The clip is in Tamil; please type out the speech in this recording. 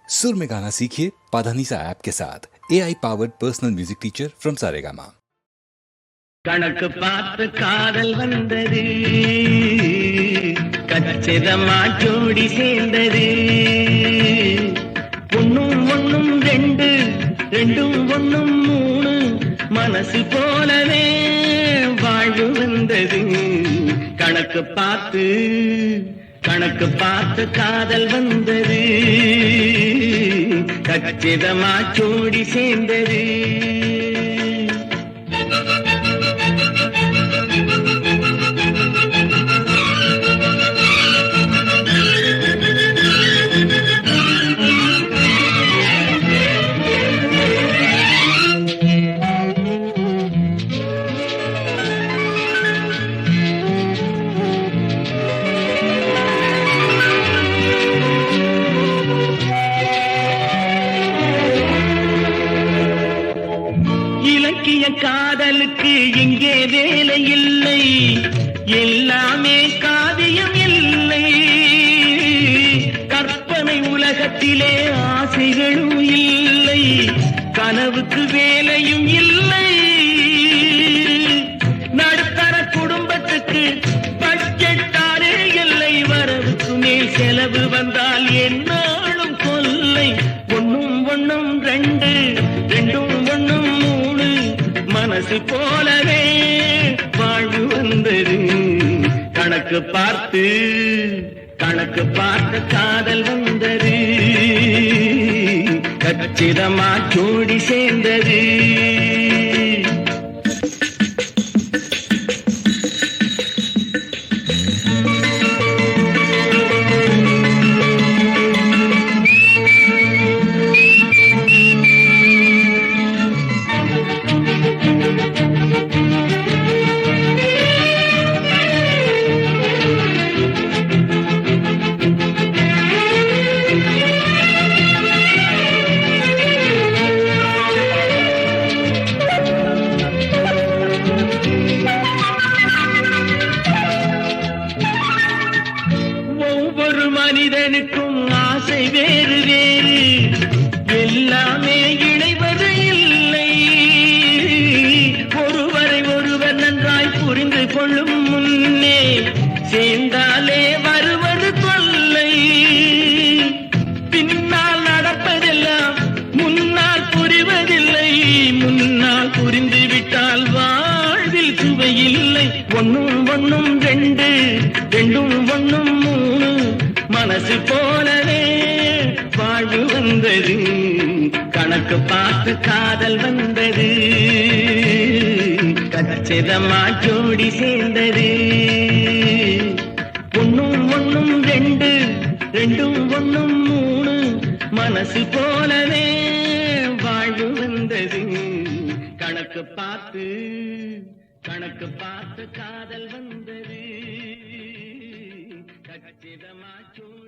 सुर में गाना सीखिए पाधानीसा ऐप के साथ AI powered personal music teacher from Saregama. கணக்கு பார்த்து காதல் வந்தது, கச்சிதமா ஜோடி சேர்ந்தது. ஒன்னும் ஒன்னும் ரெண்டு, ரெண்டும் ஒன்னும் மூணு, மனசு போலவே வாழ்வு வந்தது. கணக்கு பார்த்து காதல் வந்தது, கச்சிதமா ஜோடி சேர்ந்தது. இலக்கிய காதலுக்கு இங்கே வேலை இல்லை, எல்லாமே காவியம் இல்லை. கற்பனை உலகத்திலே ஆசைகளும் இல்லை, கனவுக்கு வேலையும் இல்லை. நடுத்தர குடும்பத்துக்கு பட்ஜெட்டாரே இல்லை, வரவுக்கு மேல் செலவு வந்தால் என்னாலும் கொல்லை. ஒன்னும் ஒன்னும் ரெண்டு, ரெண்டும் ஒன்னும் மூணு, மனசு போலவே வாழ்வு வந்தது. கணக்கு பார்த்து காதல் வந்தது, கச்சிதமா ஜோடி சேர்ந்தது. ஒவ்வொரு மனிதனுக்கும் ஆசை வேறு வேறு, எல்லாமே இணைவது இல்லை. ஒருவரை ஒருவர் நன்றாய் புரிந்து கொள்ளும் முன்னே சேர்ந்தாலே வருவது தொல்லை. பின்னால் நடப்பதெல்லாம் முன்னால் புரிவதில்லை, முன்னால் புரிந்து விட்டால் வாழ்வில் சுவையில்லை. ஒன்னும் ஒன்னும் ரெண்டு, ரெண்டும் ஒன்னும் மூணு, மனசு போலவே வாழ்வு வந்தது. கணக்கு பார்த்து காதல் வந்தது, கச்சிதமா ஜோடி சேர்ந்தது. ஒன்னும் ஒன்னும் ரெண்டு, ரெண்டும் ஒன்னும் மூணு, மனசு போலவே வாழ்வு வந்தது. கணக்கு பார்த்து காதல் வந்தது, கச்சிதமா ஜோடி